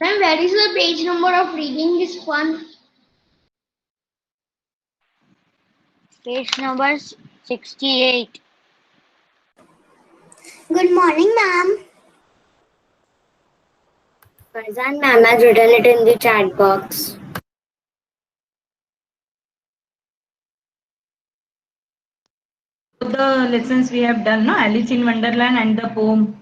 Ma'am, where is the page number of reading this one? Page number 68. Good morning, ma'am. Farzan ma'am has written it in the chat box. The lessons we have done, no? Alice in Wonderland and the poem.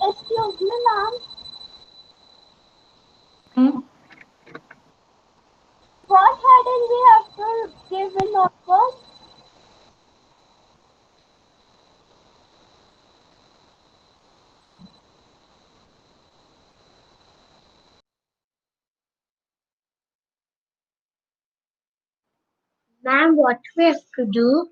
Excuse me, ma'am. Hmm? What heading we have to give in notebook? Ma'am, what we have to do?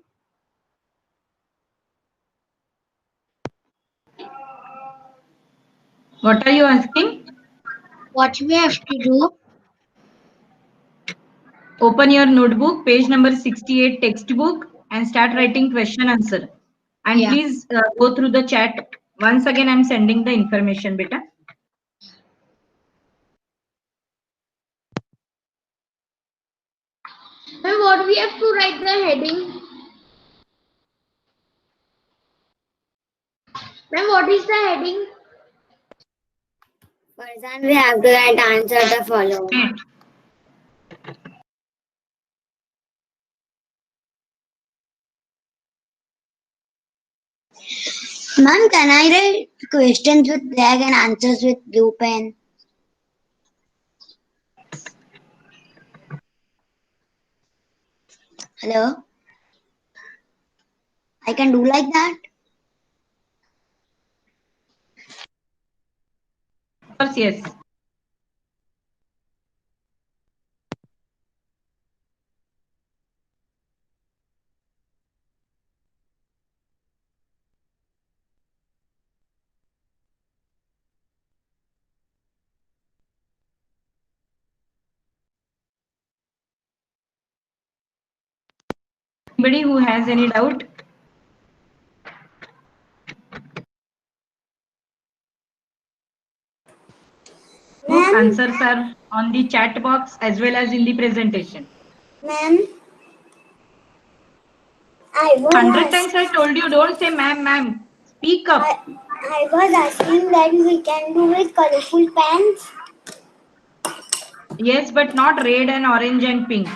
What are you asking? What we have to do? Open your notebook, page number 68 textbook, and start writing question answer. And Yeah. please go through the chat. Once again, I'm sending the information, beta. Ma'am, what we have to write the heading? Ma'am, what is the heading? Farzan, we have to write answer the following. Wait. Ma'am, can I write questions with black and answers with blue pen? Hello? I can do like that? Of course, yes. Anybody who has any doubt? Book Ma'am, answers are on the chat box as well as in the presentation. ma'am, I was 100 times I told you, don't say ma'am, ma'am. Speak up. I was asking that we can do with colorful pens. Yes, but not red and orange and pink.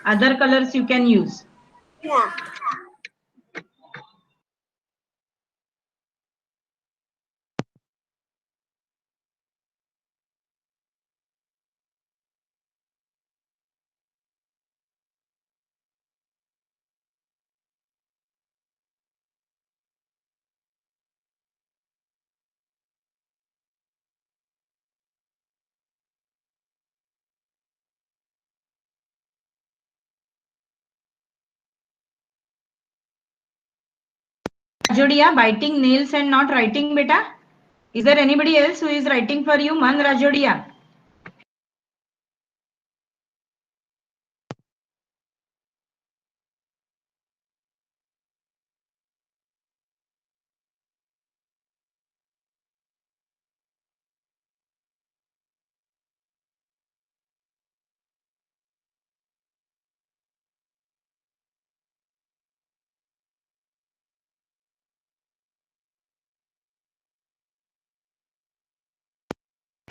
Other colors you can use. Yeah. Rajodia, biting nails and not writing, beta. Is there anybody else who is writing for you? Man Rajodia.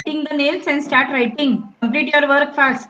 Biting the nails and start writing. Complete your work fast.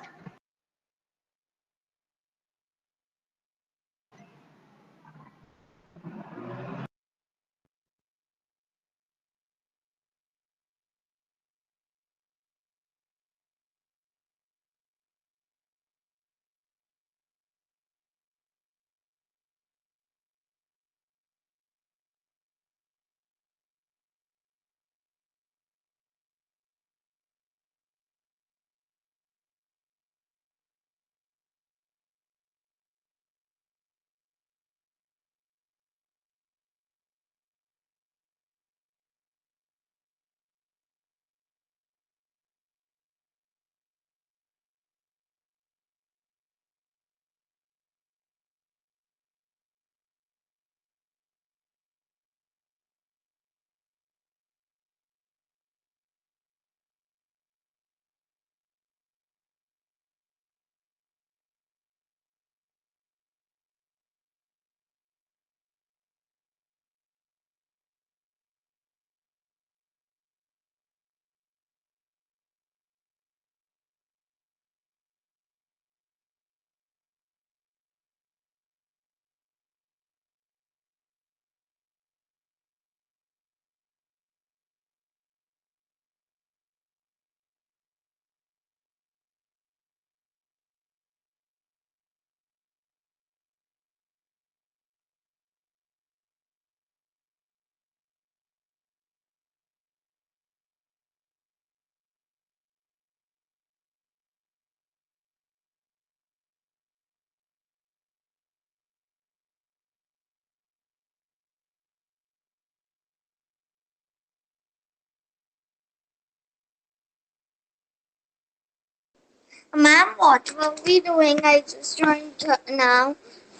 Ma'am, what were we doing? I just joined now.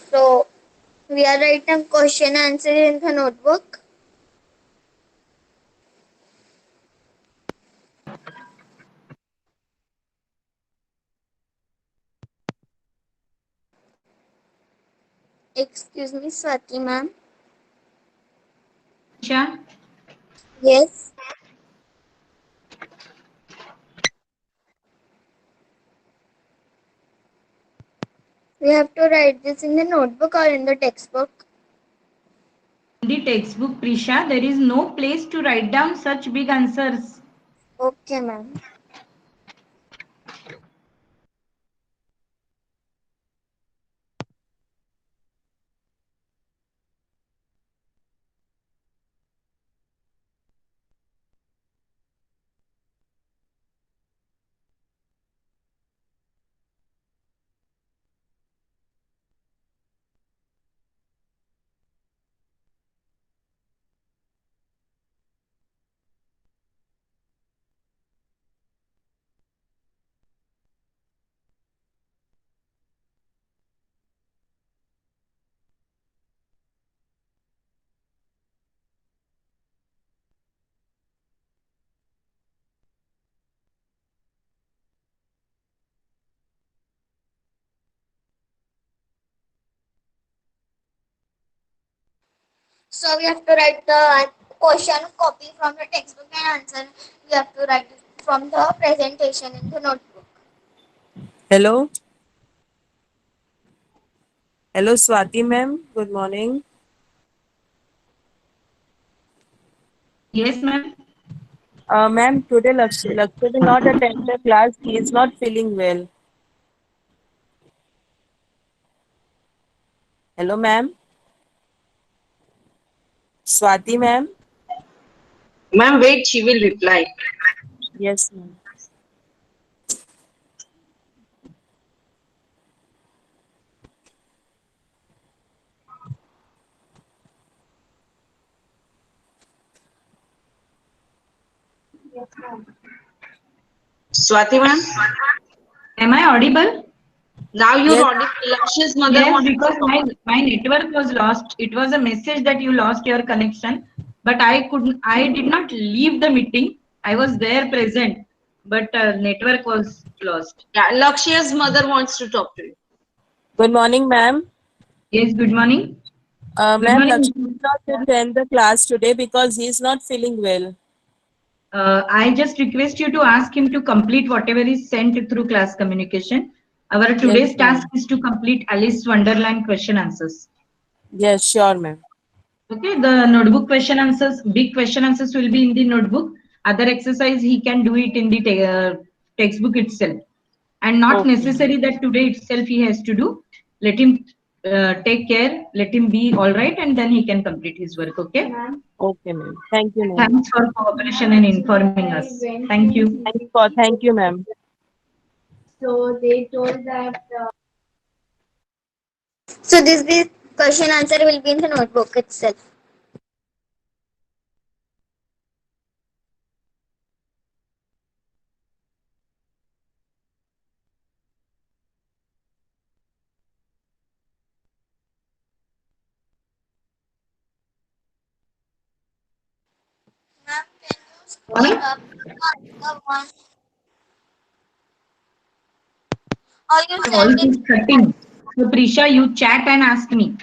So, we are writing question answer in the notebook. Excuse me, Swati ma'am. Isha, Yes. We have to write this in the notebook or in the textbook. in the textbook, Prisha, there is no place to write down such big answers. Okay, ma'am. So we have to write the question copy from the textbook and answer. We have to write it from the presentation in the notebook. Hello. Hello, Swati ma'am. Good morning. Yes, ma'am. Ma'am, today Lakshya will not attend the class. He is not feeling well. Hello, ma'am. Swati ma'am. Ma'am, wait, she will reply. Yes, ma'am. Swati ma'am, Am I audible? now you're Yes. audible. Laksha's mother Yes, wants to because talk. my network was lost. It was a message that you lost your connection, but I did not leave the meeting. I was there present, but network was lost. Yeah, Laksha's mother wants to talk to you. Good morning, ma'am. Yes, good morning. Good Ma'am, morning. Lakshya will not attend the class today because he is not feeling well. I just request you to ask him to complete whatever is sent through class communication. Our Yes, today's task ma'am. is to complete Alice Wonderland question answers. Yes, sure, ma'am. Okay, the notebook question answers, big question answers will be in the notebook. Other exercise he can do it in the textbook itself, and not Okay, ma'am. necessary that today itself he has to do. Let him take care. Let him be all right, and then he can complete his work. Okay. Okay, ma'am. Thank you, ma'am. Thanks for cooperation and informing us. Thank you. Thank you, ma'am. So this question answer will be in the notebook itself. Ma'am, can you speak Morning. up the one or you Your send voice it? is cutting. So Prisha, you chat and ask me.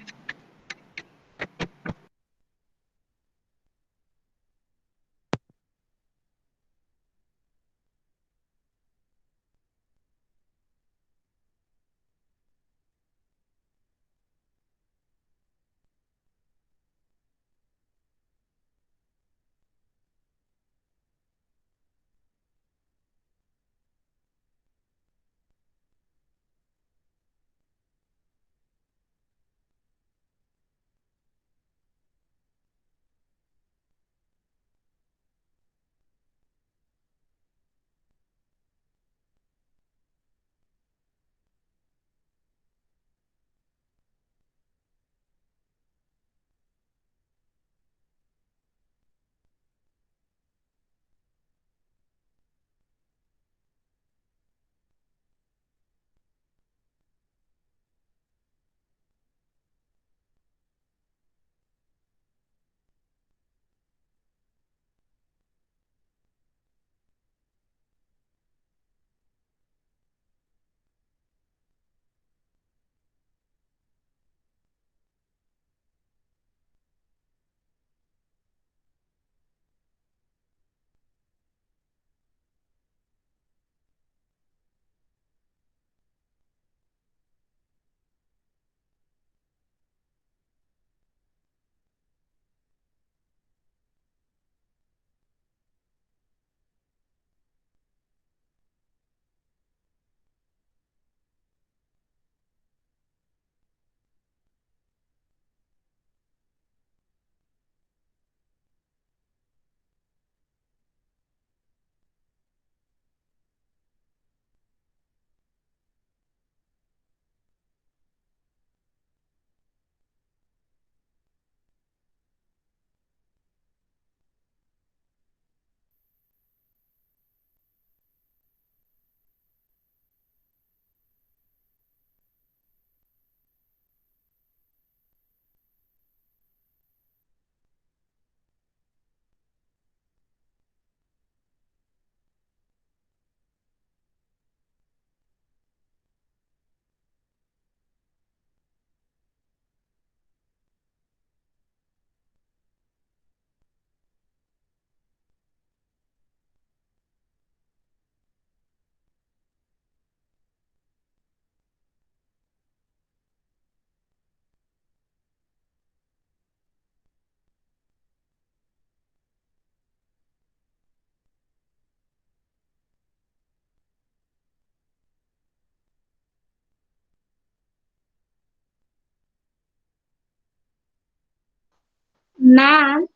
Ma'am,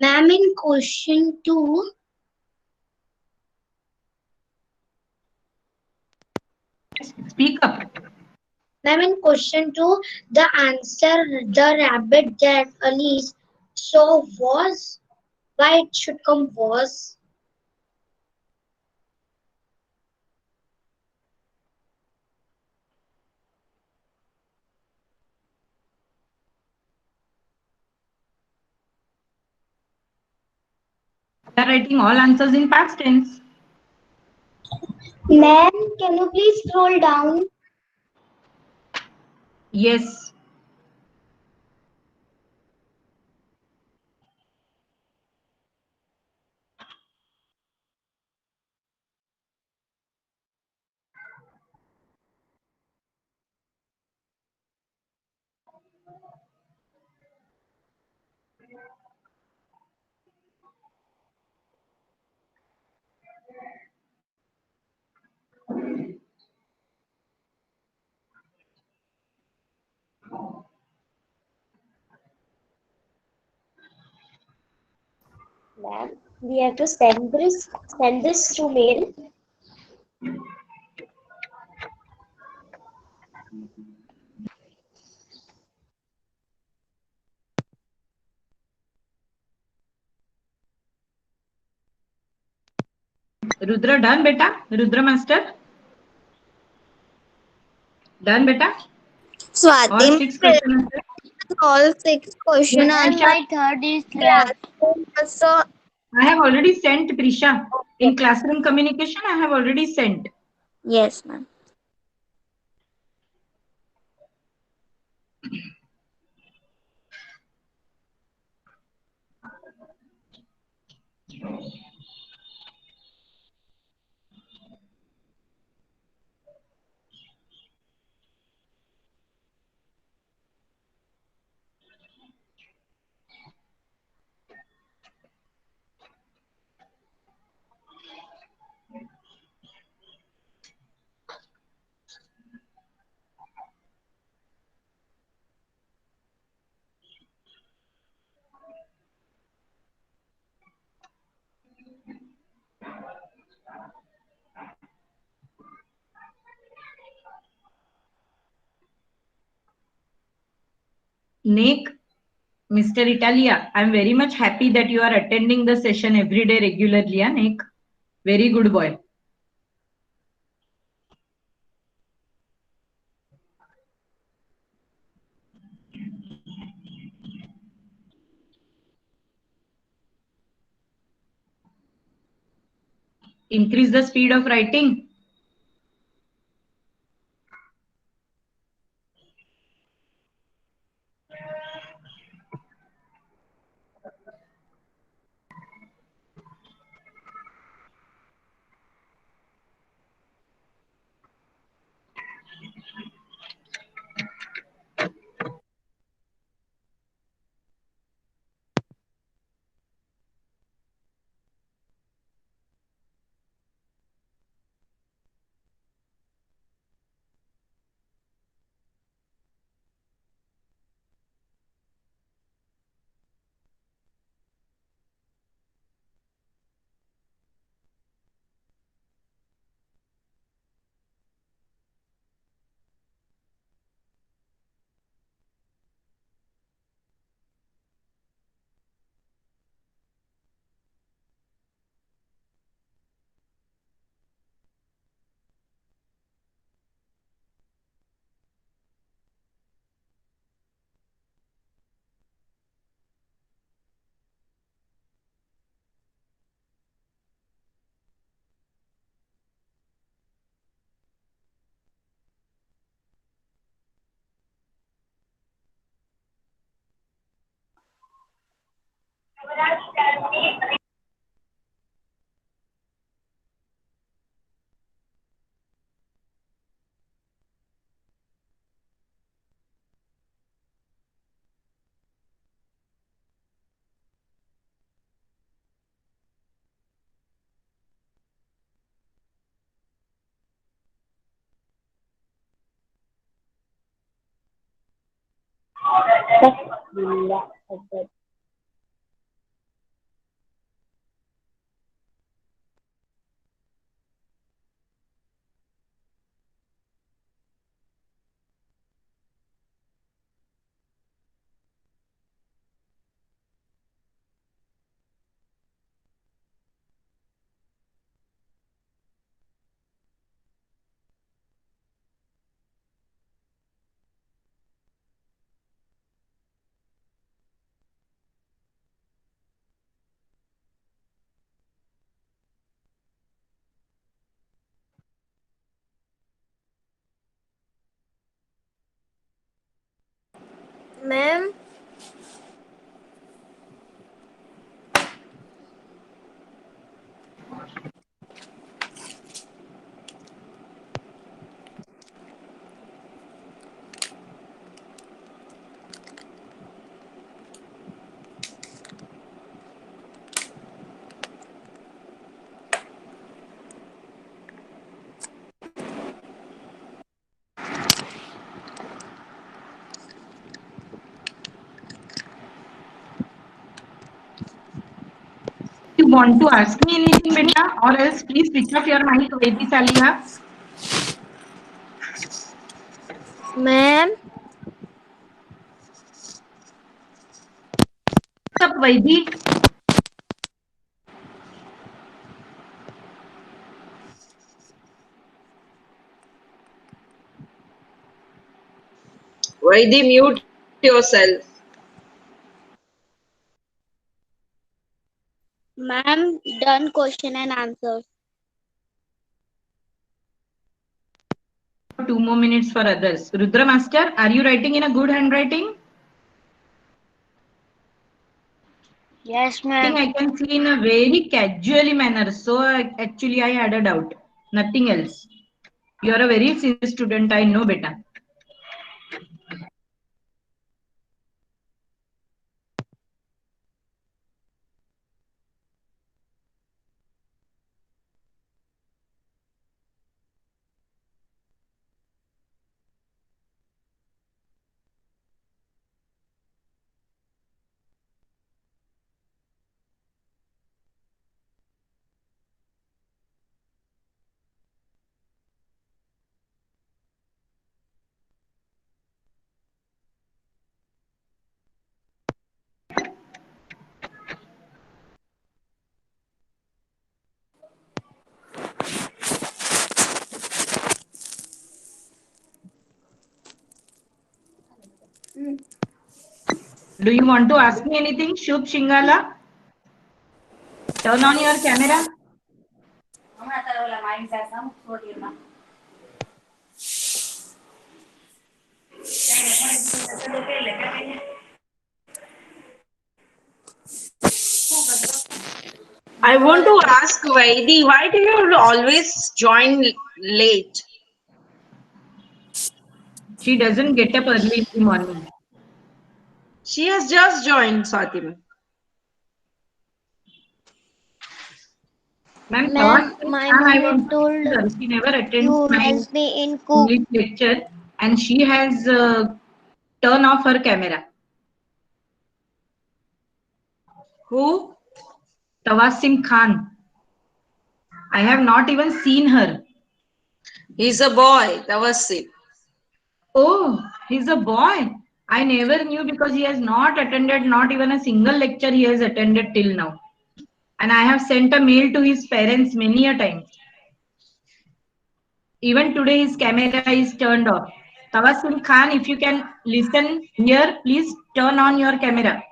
ma'am, in question 2, Speak up. ma'am, in question 2, the answer the rabbit that Alice saw was, why it should come was. We are writing all answers in past tense. Ma'am, can you please scroll down? Yes. Ma'am, we have to send this to mail. Rudra done beta? Rudra master? Done beta? All Swati, 6 questions. all 6 question Ma'am, answer. my third is left. Also, I have already sent Prisha. In classroom communication, I have already sent. yes, ma'am. Nick, Mr. Italia, I'm very much happy that you are attending the session every day regularly, Nick. Very good boy. Increase the speed of writing. ഇല്ല അതെ. Ma'am, You want to ask me anything, beta, or else please switch off your mic, Vaidi Saliha. ma'am, What's up, Vaidi? Vaidi, mute yourself. ma'am, done question and answers. 2 more minutes for others. Rudra Master, are you writing in a good handwriting? Yes, I think I can see in a very casually manner. So actually I had a doubt. Nothing else. You are a very serious student. I know, beta. Do you want to ask me anything, Shubh Shingala? Turn on your camera. I want to ask Vaidi, why do you always join late? She doesn't get up early in the morning. She has just joined, Swatima. Ma'am, Ma'am, thought my I mother want to told tell her. She never attends you my help me in cook. English lecture and she has turned off her camera. Who? Tawasim Khan. I have not even seen her. He's a boy, Tawassi. Oh, he's a boy. I never knew because he has not attended not even a single lecture he has attended till now. And I have sent a mail to his parents many a time. Even today his camera is turned off. Tawasim Khan, if you can listen here, please turn on your camera.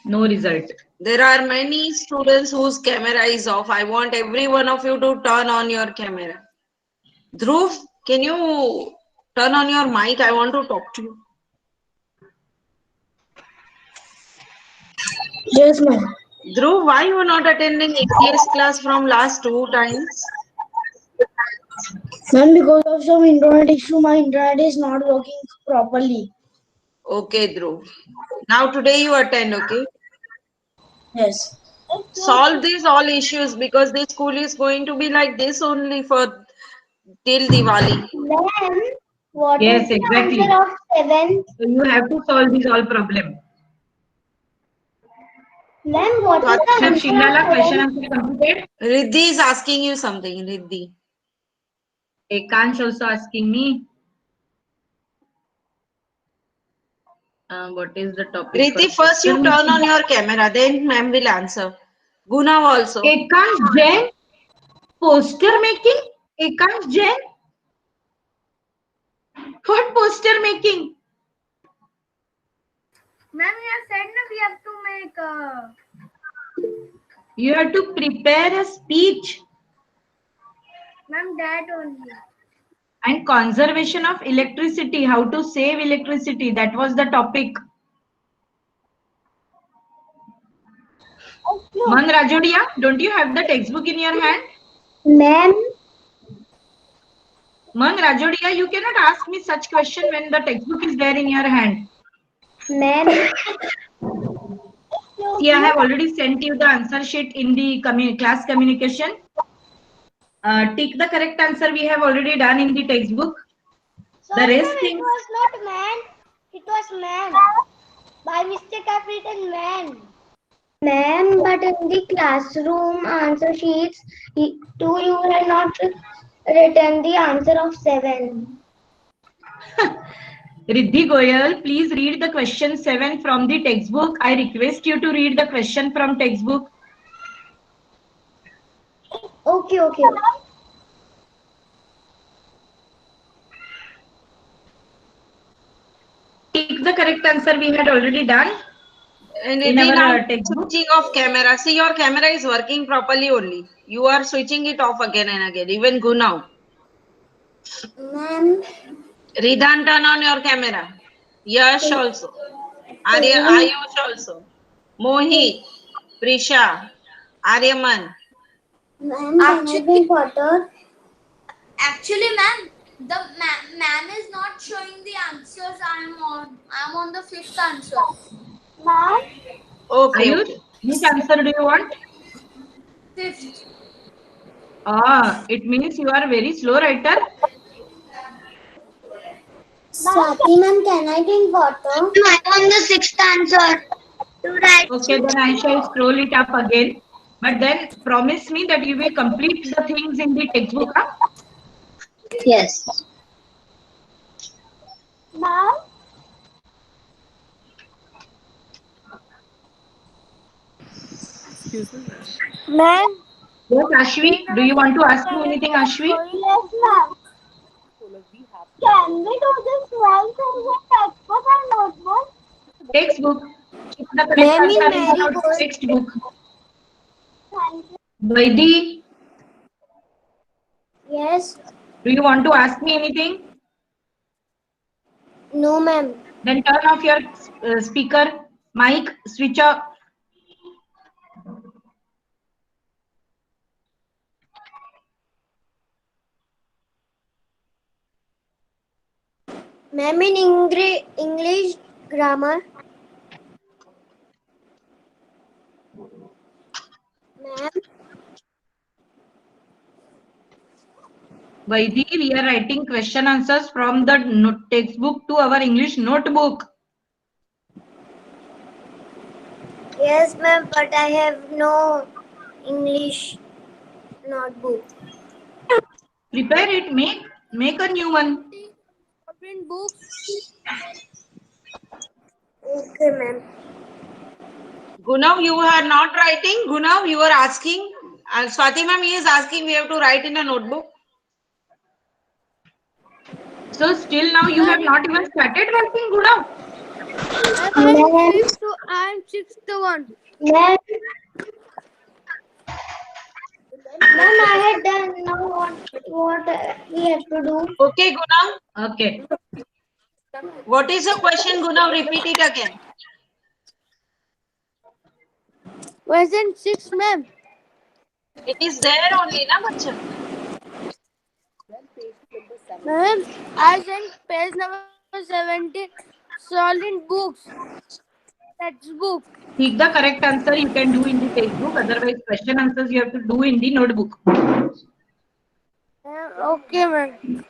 No result. There are many students whose camera is off. I want every one of you to turn on your camera. Dhruv, can you turn on your mic? I want to talk to you. Yes, ma'am. Dhruv, why you are not attending ATS class from last 2 times? Ma'am, because of some internet issue, my internet is not working properly. Okay, Dhruv. Now today you attend, okay? Yes. solve these all issues because this school is going to be like this only for till Diwali. Ma'am, what is Yes, the exactly. answer of 7? So you have to solve these all problem. Ma'am, what So is the Have answer Shingala of question 7? answer completed? Riddhi is asking you something, Riddhi. Ekansh also asking me. What is the topic for Riddhi, first you poster turn on making? your camera, then ma'am will answer. Guna also. Ekansh Jain, poster making? Ekansh Jain? What poster making? Ma'am, you have said no, we have to make You have to prepare a speech. ma'am that only. And conservation of electricity, how to save electricity. That was the topic. Man Rajodia, don't you have the textbook in your hand? Ma'am, Man Rajodia, you cannot ask me such question when the textbook is there in your hand. ma'am, See, I have already sent you the answer sheet in the class communication. Tick the correct answer we have already done in the textbook. The sorry rest ma'am, it things. was not man. It was man. By mistake I've written man. Ma'am, but in the classroom answer sheets, too, you had not written the answer of 7. Riddhi Goyal, please read the question 7 from the textbook. I request you to read the question from textbook. Okay, okay. Tick the correct answer we had already done And in Riddhi, our now textbook. switching off camera. See, your camera is working properly only. You are switching it off again and again. Even Guna. Ma'am, Ridan, turn on your camera. Yash also. Arya, ma'am, Ayush also. Mohit, Prisha, Aryaman. can I drink water? Actually, ma'am, the ma'am is not showing the answers. I'm on the fifth answer. Ma'am, Okay, Ayush, okay. which answer do you want? Fifth. It means you are very slow writer. Swati ma'am, can I drink water? I'm on the sixth answer. To write. Okay, then I shall scroll it up again. But then promise me that you will complete the things in the textbook. Huh? Yes. Ma'am, Excuse me, ma'am. ma'am, Yes, Ashvi, do you want to ask me anything, Ashvi? yes ma'am. Can we do this while using textbook and notebook? Textbook. Check the correct Ma'am, in answer in the Marigold. textbook. Thank you. Vaidi, Yes. do you want to ask me anything? No ma'am. Then turn off your speaker, mic, switch off. Ma'am, in English grammar. Ma'am, Vaidi, we are writing question answers from the textbook to our English notebook. yes ma'am, but I have no English notebook. Prepare it, make a new one. Print books. Okay ma'am. Gunav, you are not writing. Gunav, you are asking. And Swati ma'am, he is asking we have to write in a notebook. So still now you have not even started writing, Gunav. I'm sixth one. Ma'am, I had done now what we have to do. Okay, Gunav. Okay. What is the question, Gunav? Repeat it again. Wasn't six ma'am. It is there only, na, bacha? Ma'am, I sent page number 17 solid books. Textbook. Pick the correct answer you can do in the textbook. Otherwise, question answers you have to do in the notebook. Okay, ma'am.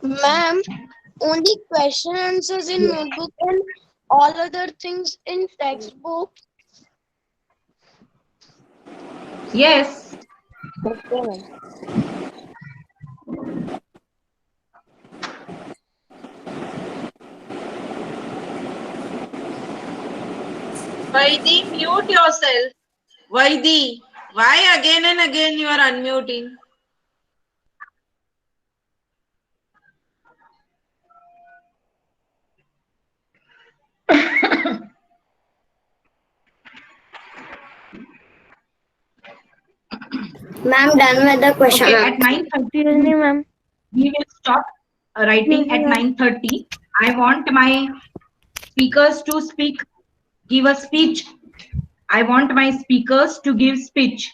Ma'am, only question answers in notebook and all other things in textbook. Yes. Okay, ma'am. Vaidi, mute yourself. Vaidi, why again and again you are unmuting? Ma'am, done with the question. Okay, at 9:30. Excuse me, ma'am. We will stop writing at 9:30. I want my speakers to give a speech. I want my speakers to give speech.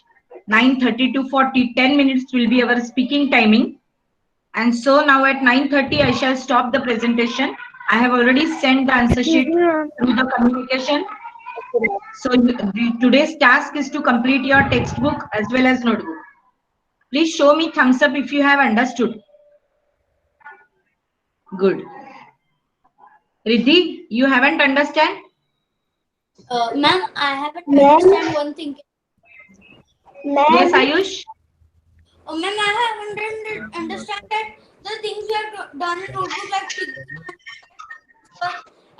9:30 to 40, 10 minutes will be our speaking timing. And so now at 9:30, I shall stop the presentation. I have already sent the answer sheet through the communication. So today's task is to complete your textbook as well as notebook. Please show me thumbs up if you have understood. Good. Riddhi, you haven't understand? Ma'am, I haven't understand one thing. Yes, Ayush? Ma'am, I haven't understand that the things we have done in notebook like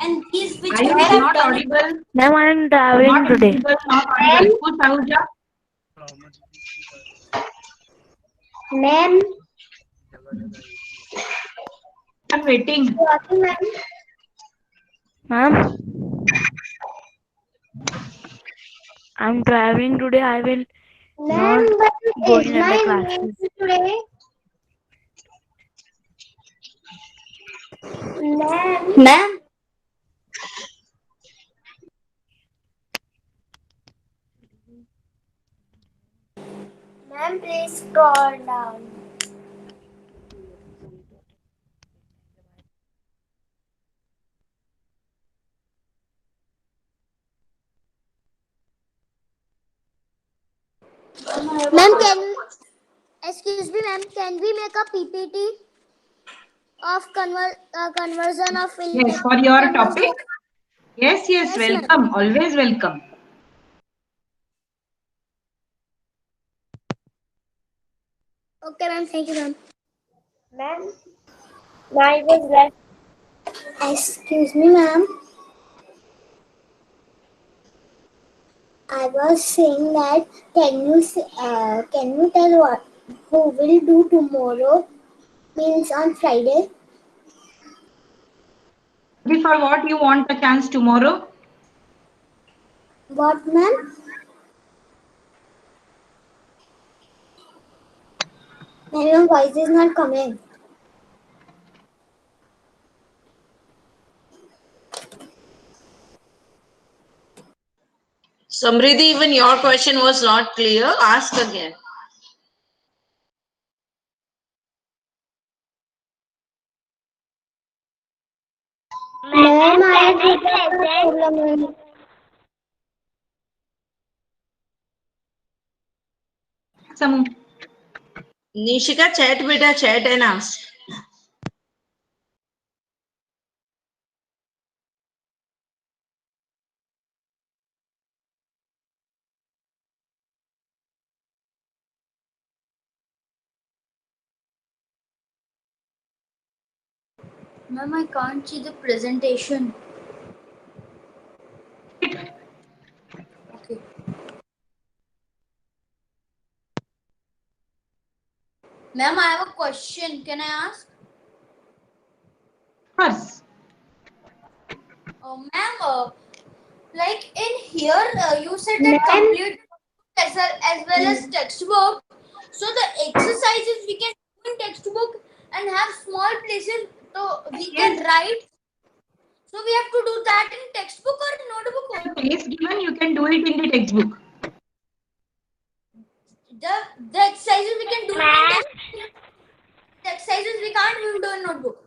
and these which we Ayush, have not done. audible. Ma'am, I am traveling Not today. audible, not audible. Push, Ahuja. Ma'am. I'm waiting. Ma'am. I'm traveling today. I will not go in the classes. Today. Ma'am, Ma'am, please scroll down. Ma'am, Excuse me, ma'am, can we make a PPT of conversion of Yes, for your topic. Yes, yes, welcome. Always welcome. Okay, ma'am, thank you, ma'am. Ma'am, I was left. Excuse me, ma'am. I was saying that can you tell what who will do tomorrow means on Friday? For what you want a chance tomorrow? What, ma'am? Your voice is not coming. Samriddhi, even your question was not clear. Ask again. Ma'am, I present. Samu. Nishika, chat beta, chat and ask. Ma'am, I can't see the presentation. Okay. Ma'am, I have a question. Can I ask? First. Ma'am, like in here, you said that complete as well as textbook. So the exercises we can do in textbook and have small places so we can write. So we have to do that in textbook or in notebook. The place given, you can do it in the textbook. The exercises we can do in textbook. The exercises we can't do in notebook.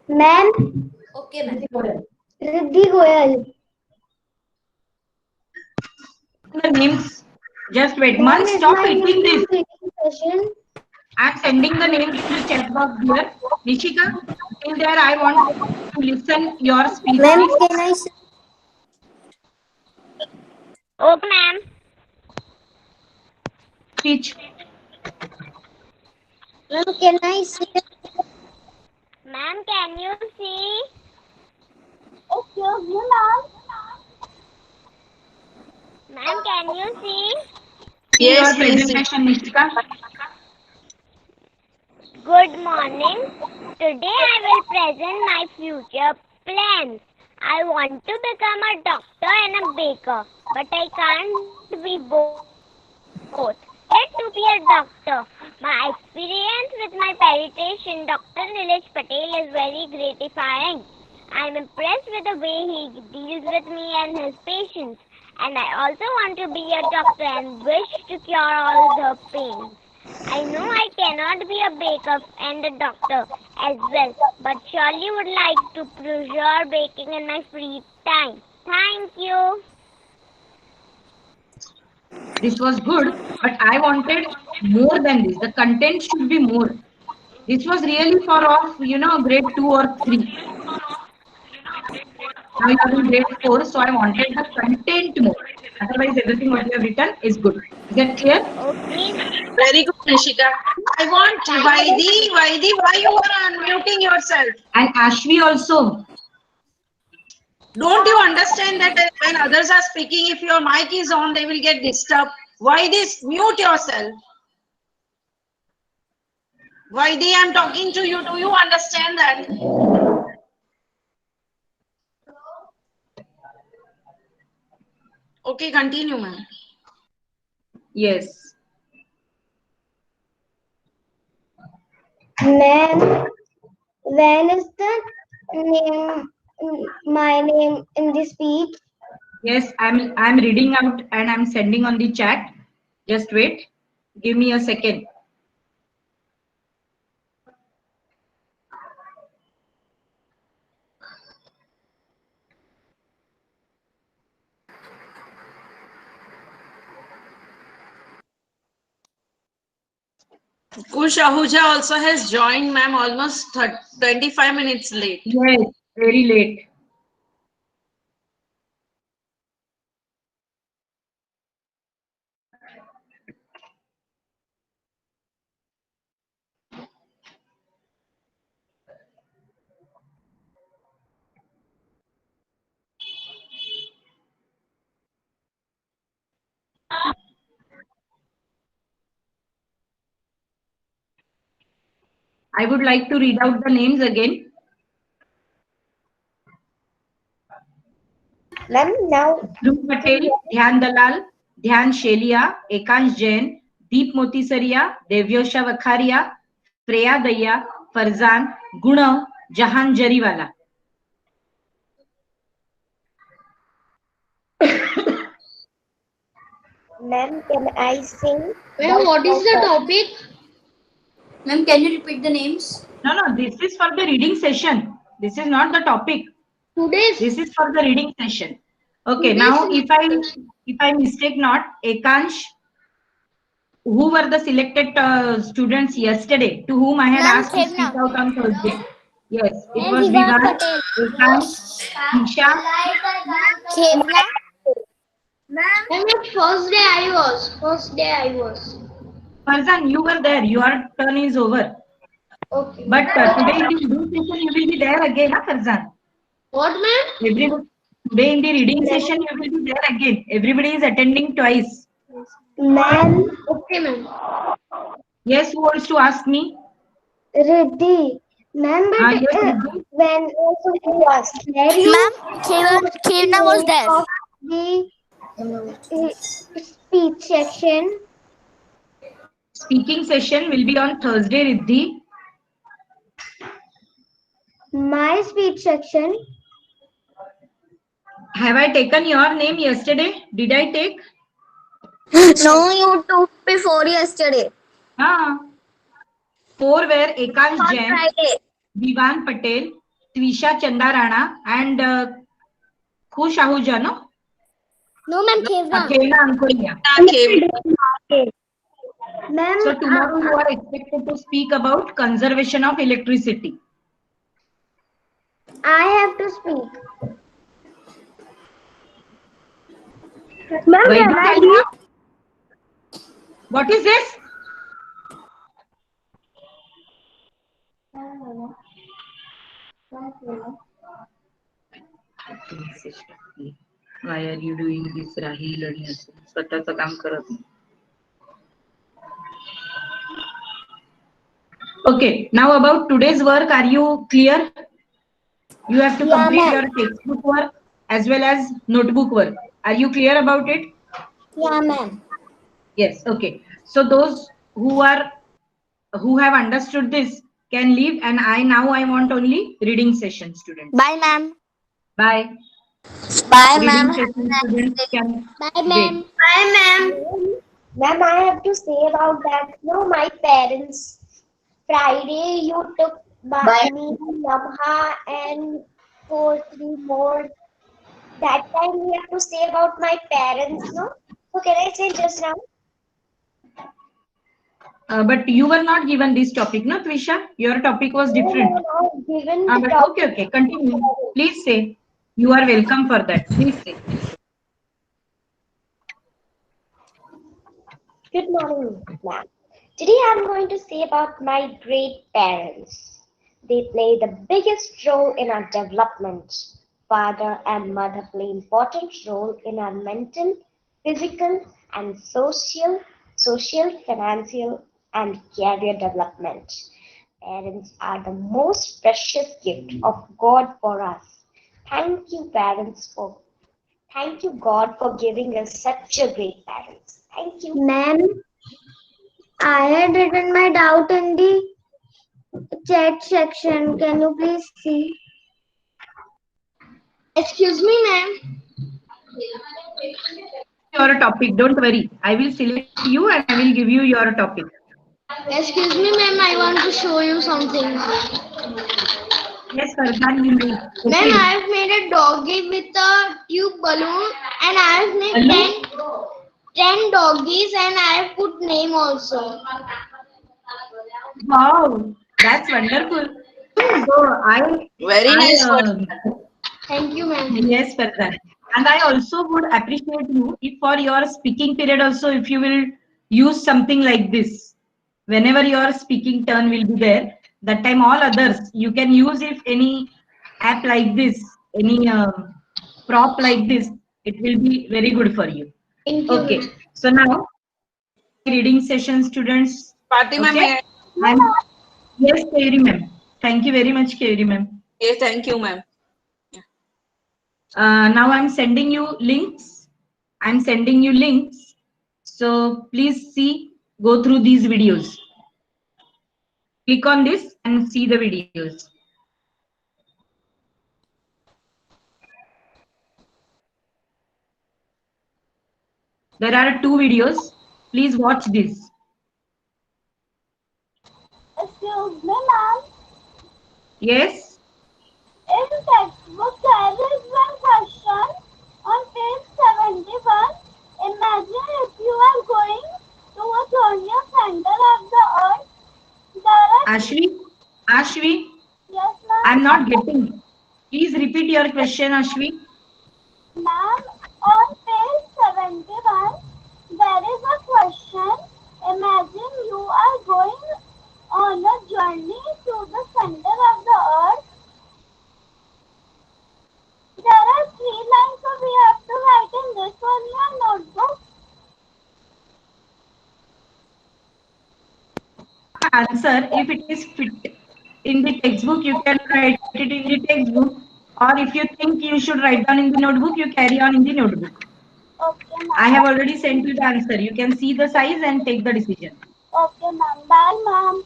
Ma'am, Okay, ma'am. Riddhi Goyal. The names. Just wait. Ma'am, Man, is stop my name eating this. in reading session? I'm sending the names to the chat box here. Nishika, till there I want to listen your speech. Ma'am, Please. can I say? Okay, ma'am. Speech. Ma'am, can I say? Ma'am, can you see? Excuse me, ma'am. Ma'am, can you see? See your Yes, please. presentation, Nishika. Good morning. Today I will present my future plans. I want to become a doctor and a baker, but I can't be both. Yet to be a doctor. My experience with my pediatrician, Dr. Nilesh Patel, is very gratifying. I am impressed with the way he deals with me and his patients. And I also want to be a doctor and wish to cure all the pain. I know I cannot be a baker and a doctor as well, but surely would like to preserve baking in my free time. Thank you. This was good, but I wanted more than this. The content should be more. This was really for of grade 2 or 3. Now you are in grade 4, so I wanted the content more. Otherwise, everything what you have written is good. Is that clear? Okay. Very good, Nishika. I want Vaidi. Vaidi, why you are unmuting yourself? And Ashvi also. Don't you understand that when others are speaking, if your mic is on, they will get disturbed? Why this? Mute yourself. Vaidi, I'm talking to you. Do you understand that? Okay, continue, ma'am. Yes. Ma'am, when is the name, my name in the speech? Yes, I'm reading out and I'm sending on the chat. Just wait. Give me a second. Kush Ahuja also has joined, ma'am, almost 25 minutes late. Yes, very late. I would like to read out the names again. Ma'am, now. Dhruv Patel, Dhyan Dalal, Dhyan Shelia, Ekansh Jain, Deep Motisaria, Devyosha Vakharia, Freya Daya, Farzan, Guna, Jahan Jariwala. Ma'am, can I sing? Ma'am, what is the topic? Ma'am, can you repeat the names? No, this is for the reading session. This is not the topic. Today's. This is for the reading session. Okay, now if I mistake not, Ekansh, who were the selected students yesterday to whom I had asked to speak out on Thursday? Yes, it was Vivan, Ekansh, Isha. Khevna. Ma'am, first day I was. Farzan, you were there. Your turn is over. Okay. But today in the reading session, you will be there again, huh, Farzan? What, ma'am? Today in the reading session, you will be there again. Everybody is attending twice. Ma'am, Okay, ma'am. Yes, who wants to ask me? Riddhi. Ma'am, but Yes, Riddhi. when you asked, Ma'am, Khevna was there. of the speech section. Speaking session will be on Thursday, Riddhi. My speech section. Have I taken your name yesterday? Did I take? No, you took before yesterday. Four were Ekansh On Jain, Friday. Vivan Patel, Twisha Chandarana, and Khush Ahuja, no? No, ma'am, Khevna. Khevna Ankuria. Ma'am, So tomorrow you are expected to speak about conservation of electricity. I have to speak. Ma'am, Why can do I I leave? have? What is this? Why are you doing this, Rahil? आणि असं स्वतःचं काम करत नाही. Okay, now about today's work, are you clear? You have to complete your textbook work as well as notebook work. Are you clear about it? Yeah, ma'am. Yes, okay. So those who have understood this can leave, and I want only reading session students. Bye, ma'am. Bye. Bye, Reading ma'am. session students can Bye, wait. ma'am. Bye, ma'am. Ma'am, I have to say about that. No, my parents. Friday, you took me, Namha, and 3 more. That time we have to say about my parents, no? So can I say just now? But you were not given this topic, no, Twisha? Your topic was different. No, given the But topic. okay, continue. Please say. You are welcome for that. Please say. Good morning, ma'am. Today I'm going to say about my great parents. They play the biggest role in our development. Father and mother play important role in our mental, physical, and social, financial, and career development. Parents are the most precious gift of God for us. Thank you, parents, for thank you, God, for giving us such a great parents. Thank you. Ma'am, I had written my doubt in the chat section. Can you please see? Excuse me, ma'am. Your topic, don't worry. I will select you and I will give you your topic. Excuse me, ma'am. I want to show you something. Yes, Farhan, you may. Ma'am, I have made a doggy with a tube balloon and I have made Balloon? 10 doggies and I have put name also. Wow, that's wonderful. So Very nice for Thank you, ma'am. yes, Farhan. And I also would appreciate you if for your speaking period also, if you will use something like this. Whenever your speaking turn will be there, that time all others, you can use if any app like this, any prop like this, it will be very good for you. Thank you, Okay, ma'am. so now reading session students. Fatima, may Okay, and yes, Kairi ma'am. Thank you very much, Kairi ma'am. Okay, thank you, ma'am. Now I'm sending you links. I'm sending you links. So please see, go through these videos. Click on this and see the videos. There are 2 videos. Please watch this. Excuse me, ma'am. Yes. In textbook, there is one question on page 71. Imagine if you are going to a journey of center of the earth. There are Ashvi, yes, ma'am. I'm not getting. Please repeat your question, Ashvi. Ma'am, on page 71, there is a question. Imagine you are going on a journey to the center of the earth. There are 3 lines, so we have to write in this on your notebook. Answer, if it is fit in the textbook, you can write it in the textbook. Or if you think you should write down in the notebook, you carry on in the notebook. Okay, I ma'am. have already sent you the answer. You can see the size and take the decision. Okay, ma'am. Bye, ma'am.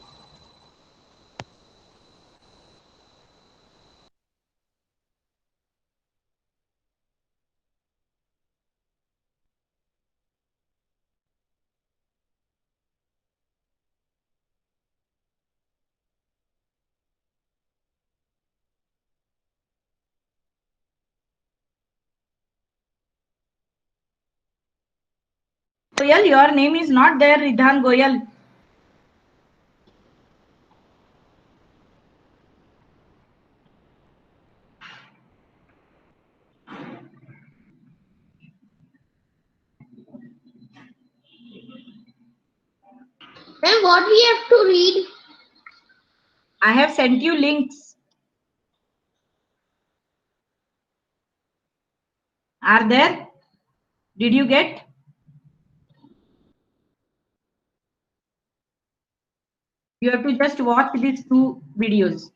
Goyal, your name is not there, Ridhan Goyal. Then what we have to read? I have sent you links. Are there? Did you get? You have to just watch these 2 videos.